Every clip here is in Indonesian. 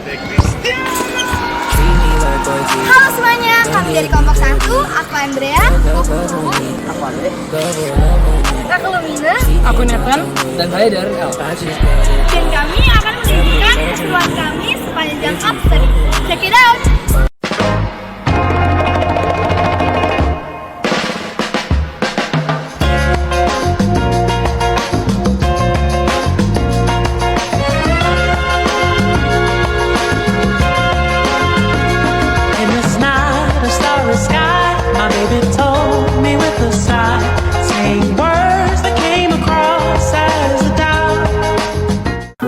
Halo semuanya, kami dari kelompok 1. Aku Andrea. Aku Ale. Aku Lumina. Aku Nathan. Dan saya dari L. Dan kami akan menunjukkan keseruan kami sepanjang abstrak. Check it out.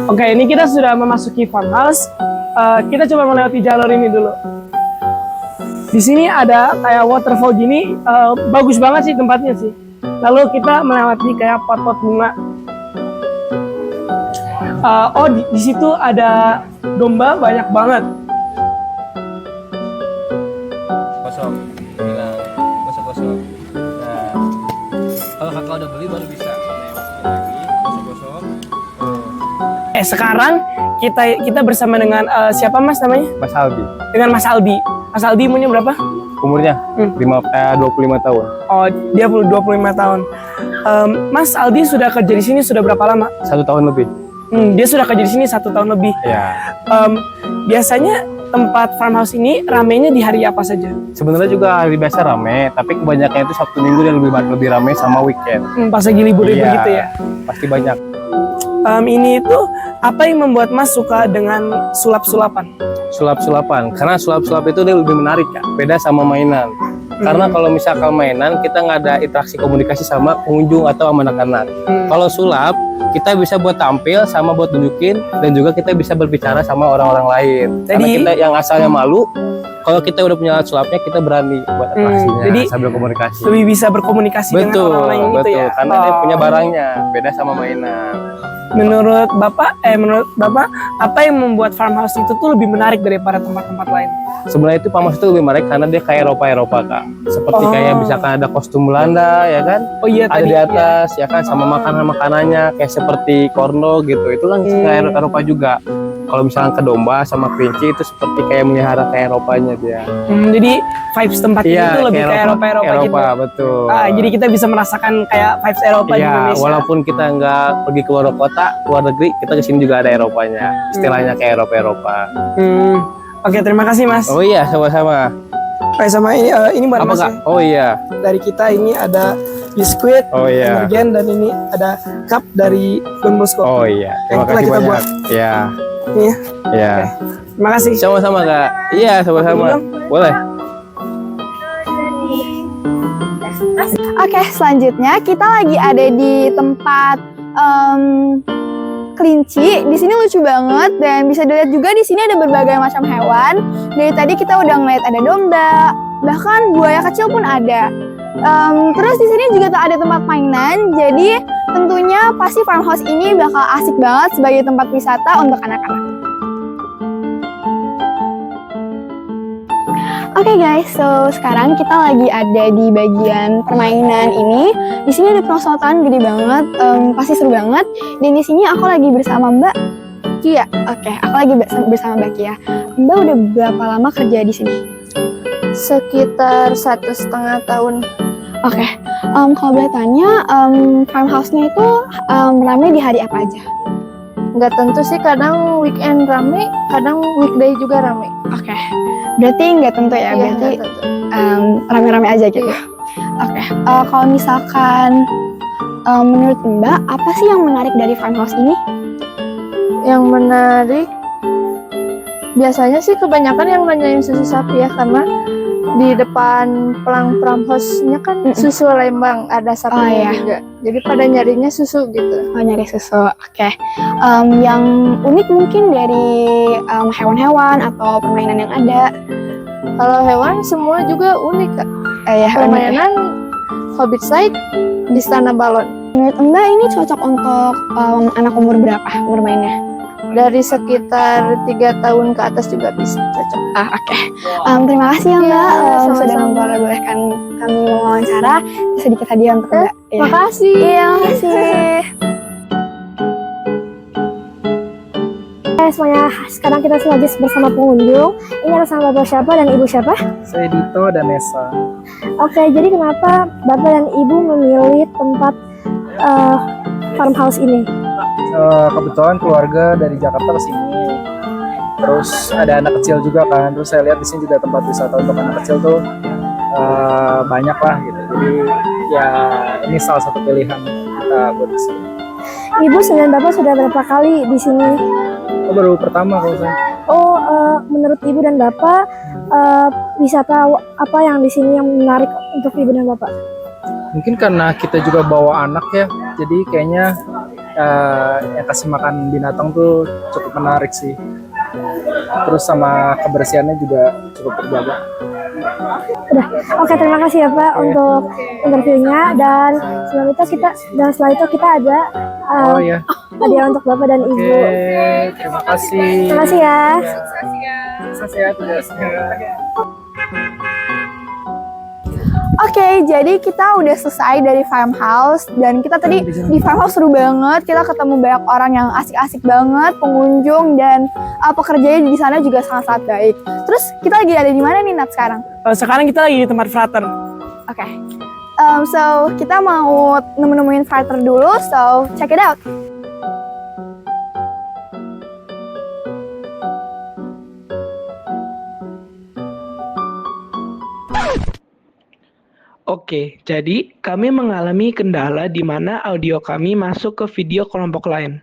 Oke, ini kita sudah memasuki farmhouse. Kita coba melewati jalur ini dulu. Di sini ada kayak waterfall gini, bagus banget sih tempatnya sih. Lalu kita melewati kayak pot-pot bunga. Di situ ada domba banyak banget. Kosong. Bilang kosong-kosong. Nah, kalau kakak udah beli baru bisa lewatin lagi kosong-kosong. Sekarang kita bersama dengan siapa Mas namanya? Mas Albi. Dengan Mas Albi. Mas Albi umurnya berapa? Umurnya 25 tahun. Oh, dia 25 tahun. Mas Albi sudah kerja di sini sudah berapa lama? 1 tahun lebih. Dia sudah kerja di sini 1 tahun lebih. Ya. Biasanya tempat farmhouse ini ramenya di hari apa saja? Sebenarnya juga hari biasa rame, tapi kebanyakan itu Sabtu Minggu dan lebih rame sama weekend. Pas lagi libur Iya, begitu ya. Pasti banyak. Ini itu apa yang membuat Mas suka dengan sulap-sulapan? Sulap-sulapan. Karena sulap-sulap itu dia lebih menarik ya, beda sama mainan. Karena kalau misalkan mainan kita nggak ada interaksi komunikasi sama pengunjung atau sama anak-anak. Kalau sulap kita bisa buat tampil sama buat tunjukin dan juga kita bisa berbicara sama orang-orang lain. Karena kita yang asalnya malu, kalau kita udah punya alat sulapnya kita berani buat atraksinya, jadi sambil komunikasi. Lebih bisa berkomunikasi dengan orang lain gitu ya. Karena dia punya barangnya, beda sama mainan. Menurut Bapak apa yang membuat farmhouse itu tuh lebih menarik daripada tempat-tempat lain? Sebenarnya itu farmhouse itu lebih menarik karena dia kayak Eropa Kak. Seperti kayak misalkan ada kostum Belanda ya kan? Oh iya, ada tadi, di atas ya kan, sama makanannya kayak seperti cornrow gitu. Itu kan kayak Eropa juga. Kalau misalkan ke domba sama kelinci itu seperti kayak melihara kayak Eropanya dia. Jadi vibes tempat itu lebih kayak Eropa gitu. Betul. Jadi kita bisa merasakan kayak vibes Eropa di Indonesia. Walaupun kita nggak pergi ke luar kota, luar negeri, kita kesini juga ada Eropanya. Istilahnya kayak Eropa. Oke, terima kasih Mas. Oh iya, sama-sama. Sama ini buat Apa Mas. Kak? Oh iya. Dari kita ini ada biskuit, Oh iya. emergen, dan ini ada cup dari Don Bosco. Oh iya. Terima kasih kita banyak. buat. Iya. Ini ya. Iya. Terima kasih. Sama-sama Kak. Iya, sama-sama. Boleh. Oke, selanjutnya kita lagi ada di tempat kelinci. Di sini lucu banget dan bisa dilihat juga di sini ada berbagai macam hewan. Dari tadi kita udah ngeliat ada domba, bahkan buaya kecil pun ada. Terus di sini juga tuh ada tempat mainan. Jadi tentunya pasti farmhouse ini bakal asik banget sebagai tempat wisata untuk anak-anak. Oke guys, so sekarang kita lagi ada di bagian permainan ini. Di sini ada perosotan gede banget, pasti seru banget. Dan di sini aku lagi bersama Mbak Kia. Oke, aku lagi bersama Mbak Kia. Mbak udah berapa lama kerja di sini? Sekitar 1,5 tahun. Oke, kalau boleh tanya, farmhouse-nya itu ramai di hari apa aja? Nggak tentu sih, kadang weekend rame, kadang weekday juga rame. Oke, berarti nggak tentu ya, Iya, berarti nggak tentu. rame-rame aja gitu. Iya. Oke, kalau misalkan menurut Mbak, apa sih yang menarik dari farmhouse ini? Yang menarik, biasanya sih kebanyakan yang nanyain susu sapi ya, karena di depan pelang farmhouse-nya kan susu Lembang, ada sapinya juga. Jadi pada nyarinya susu gitu. Oh, nyari susu. Oke. Yang unik mungkin dari hewan-hewan atau permainan yang ada? Kalau hewan semua juga unik Kak. Ya, Permainan Hobbit Side di Istana Balon. Menurut Mbak ini cocok untuk anak umur berapa bermainnya? Dari sekitar 3 tahun ke atas juga bisa cocok. Oke. Terima kasih ya Mbak sudah sama-sama. memperbolehkan kami mewawancara. Sedikit hadiah untuk Mbak. Ya. Makasih. Iya, makasih. Semuanya, sekarang kita lagi bersama pengunjung. Ini atas nama Bapak siapa dan Ibu siapa? Saya Dito dan Nesa. Oke, jadi kenapa Bapak dan Ibu memilih tempat farmhouse ini? Kebetulan keluarga dari Jakarta ke sini, terus ada anak kecil juga kan, terus saya lihat di sini juga tempat wisata untuk anak kecil tuh banyak lah gitu. Jadi ya ini salah satu pilihan kita buat di sini. Ibu dan Bapak sudah berapa kali di sini? Oh, baru pertama kalau saya. Menurut Ibu dan Bapak, wisata apa yang di sini yang menarik untuk Ibu dan Bapak? Mungkin karena kita juga bawa anak ya, jadi kayaknya yang kasih makan binatang tuh cukup menarik sih. Terus sama kebersihannya juga cukup terjaga. Udah, oke, terima kasih ya Pak untuk interviewnya, dan setelah itu kita ada Oh ya, hadiah untuk Bapak dan Ibu. oke, terima kasih. Terima kasih ya. Sukses ya tugasnya. Oke, jadi kita udah selesai dari farmhouse dan kita tadi di farmhouse seru banget. Kita ketemu banyak orang yang asik-asik banget, pengunjung, dan pekerjanya di sana juga sangat-sangat baik. Terus kita lagi ada di mana nih Nat sekarang? Sekarang kita lagi di tempat frater. Oke. So kita mau nemuin frater dulu, so check it out. Oke, jadi kami mengalami kendala di mana audio kami masuk ke video kelompok lain.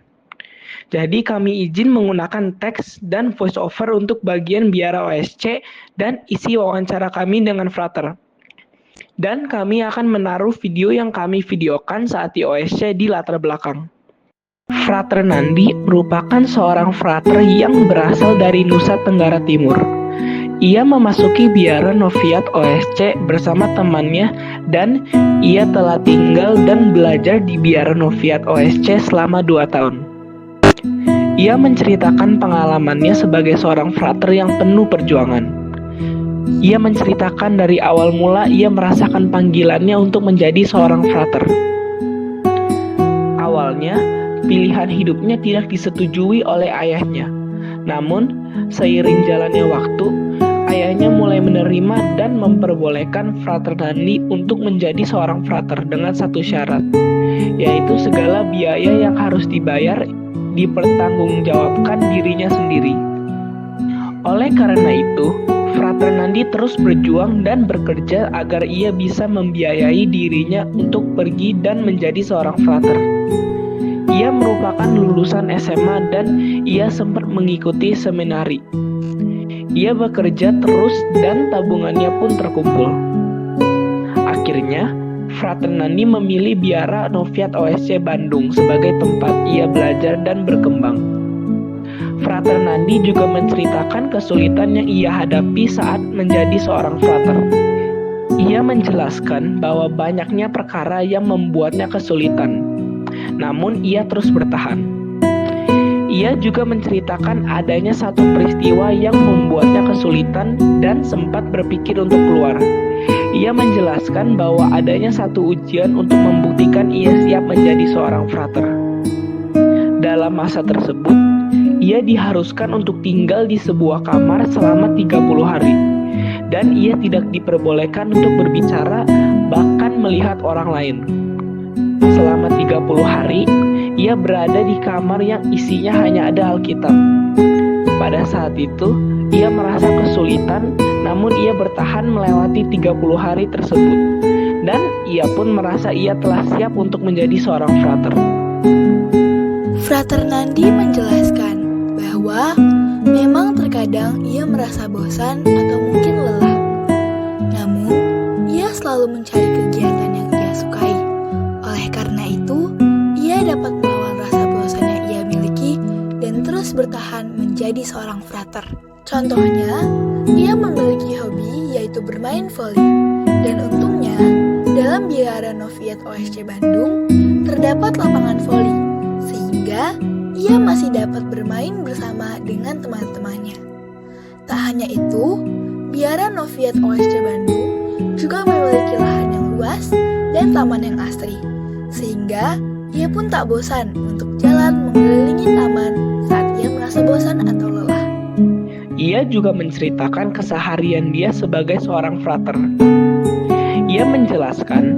Jadi kami izin menggunakan teks dan voice over untuk bagian biara OSC dan isi wawancara kami dengan frater. Dan kami akan menaruh video yang kami videokan saat di OSC di latar belakang. Frater Nandi merupakan seorang frater yang berasal dari Nusa Tenggara Timur. Ia memasuki biara Noviat OSC bersama temannya dan ia telah tinggal dan belajar di biara Noviat OSC selama 2 tahun. Ia menceritakan pengalamannya sebagai seorang frater yang penuh perjuangan. Ia menceritakan dari awal mula ia merasakan panggilannya untuk menjadi seorang frater. Awalnya, pilihan hidupnya tidak disetujui oleh ayahnya. Namun, seiring jalannya waktu, ayahnya mulai menerima dan memperbolehkan frater Nandi untuk menjadi seorang frater dengan satu syarat, yaitu segala biaya yang harus dibayar dipertanggungjawabkan dirinya sendiri. Oleh karena itu, frater Nandi terus berjuang dan bekerja agar ia bisa membiayai dirinya untuk pergi dan menjadi seorang frater. Ia merupakan lulusan SMA dan ia sempat mengikuti seminari. Ia bekerja terus dan tabungannya pun terkumpul. Akhirnya, frater Nandi memilih biara Noviat OSC Bandung sebagai tempat ia belajar dan berkembang. Frater Nandi juga menceritakan kesulitan yang ia hadapi saat menjadi seorang frater. Ia menjelaskan bahwa banyaknya perkara yang membuatnya kesulitan, namun ia terus bertahan. Ia juga menceritakan adanya satu peristiwa yang membuatnya kesulitan dan sempat berpikir untuk keluar. Ia menjelaskan bahwa adanya satu ujian untuk membuktikan ia siap menjadi seorang frater. Dalam masa tersebut, ia diharuskan untuk tinggal di sebuah kamar selama 30 hari. Dan ia tidak diperbolehkan untuk berbicara, bahkan melihat orang lain. Selama 30 hari, ia berada di kamar yang isinya hanya ada Alkitab. Pada saat itu, ia merasa kesulitan, namun ia bertahan melewati 30 hari tersebut. Dan ia pun merasa ia telah siap untuk menjadi seorang frater. Frater Nandi menjelaskan bahwa memang terkadang ia merasa bosan atau mungkin lelah. Namun, ia selalu mencari kegiatan yang ia sukai. Oleh karena itu, ia dapat melawan rasa bosan yang ia miliki dan terus bertahan menjadi seorang frater. Contohnya, ia memiliki hobi yaitu bermain voli. Dan untungnya, dalam biara Noviat OSC Bandung terdapat lapangan voli, sehingga ia masih dapat bermain bersama dengan teman-temannya. Tak hanya itu, biara Noviat OSC Bandung juga memiliki lahan yang luas dan taman yang asri, sehingga ia pun tak bosan untuk jalan mengelilingi taman saat ia merasa merasa bosan atau lelah. Ia juga menceritakan keseharian dia sebagai seorang frater. Ia menjelaskan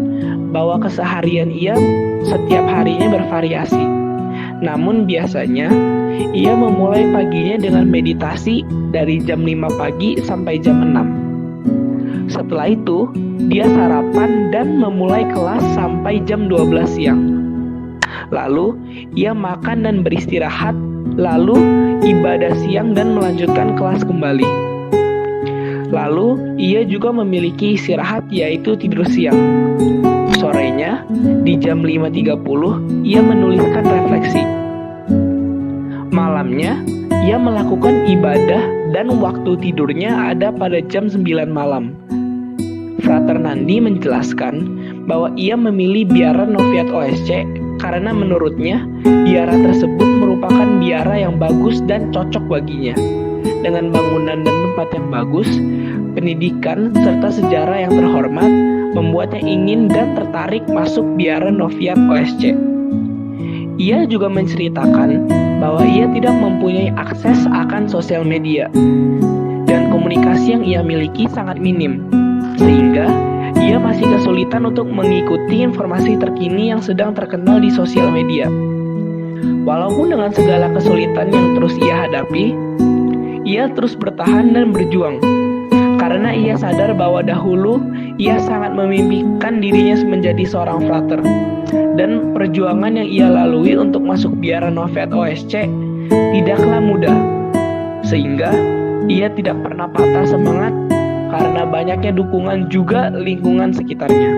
bahwa keseharian ia setiap harinya bervariasi. Namun biasanya ia memulai paginya dengan meditasi dari jam 5 pagi sampai jam 6. Setelah itu, dia sarapan dan memulai kelas sampai jam 12 siang. Lalu, ia makan dan beristirahat, lalu ibadah siang dan melanjutkan kelas kembali. Lalu, ia juga memiliki istirahat yaitu tidur siang. Sorenya, di jam 5.30, ia menuliskan refleksi. Malamnya, ia melakukan ibadah dan waktu tidurnya ada pada jam 9 malam. Frater Nandi menjelaskan bahwa ia memilih biara Noviat OSC karena menurutnya biara tersebut merupakan biara yang bagus dan cocok baginya. Dengan bangunan dan tempat yang bagus, pendidikan serta sejarah yang terhormat membuatnya ingin dan tertarik masuk biara Noviat OSC. Ia juga menceritakan bahwa ia tidak mempunyai akses akan sosial media dan komunikasi yang ia miliki sangat minim, sehingga ia masih kesulitan untuk mengikuti informasi terkini yang sedang terkenal di sosial media. Walaupun dengan segala kesulitan yang terus ia hadapi, ia terus bertahan dan berjuang. Karena ia sadar bahwa dahulu ia sangat memimpikan dirinya menjadi seorang frater. Dan perjuangan yang ia lalui untuk masuk biara Noviat OSC tidaklah mudah. Sehingga ia tidak pernah patah semangat karena banyaknya dukungan juga lingkungan sekitarnya.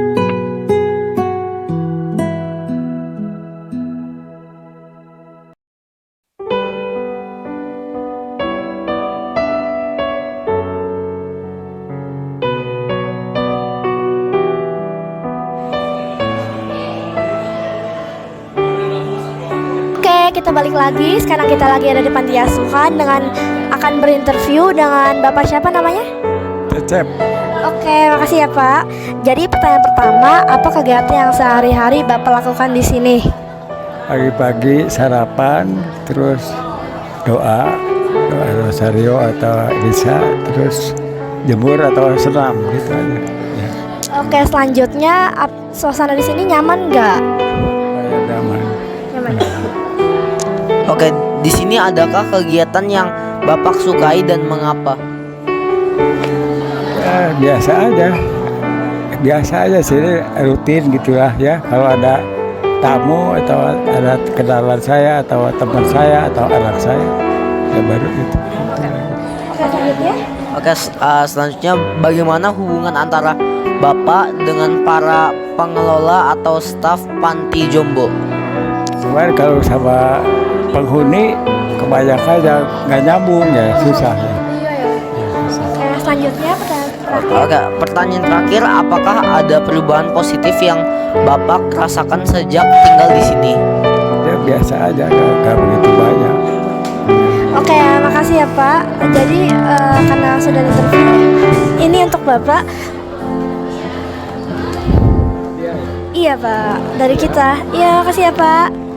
Oke, kita balik lagi. Sekarang kita lagi ada di panti asuhan dengan akan berinterview dengan Bapak siapa namanya? Cecep. Oke, makasih ya Pak. Jadi pertanyaan pertama, apa kegiatan yang sehari-hari Bapak lakukan di sini? Pagi-pagi sarapan, terus doa rosario atau Isya, terus jemur atau senam gitu aja. Ya, Oke, selanjutnya suasana di sini nyaman nggak? supaya nyaman. Nyaman. Oke, di sini adakah kegiatan yang Bapak sukai dan mengapa? Ya, biasa aja sih, rutin gitulah ya. Kalau ada tamu atau ada kenalan saya atau teman saya atau anak saya, ya baru gitu. Oke, selanjutnya? Oke, selanjutnya bagaimana hubungan antara Bapak dengan para pengelola atau staf panti jombo? Cuman kalau sama penghuni kebanyakan ya nggak nyambung ya, susah ya. Oke, selanjutnya pertanyaan terakhir. Oke, pertanyaan terakhir, apakah ada perubahan positif yang Bapak rasakan sejak tinggal di sini? Ya biasa aja, nggak begitu banyak. Oke, makasih ya Pak. Jadi karena sudah interview, ini untuk Bapak. Iya Pak, dari kita. Iya, makasih ya Pak.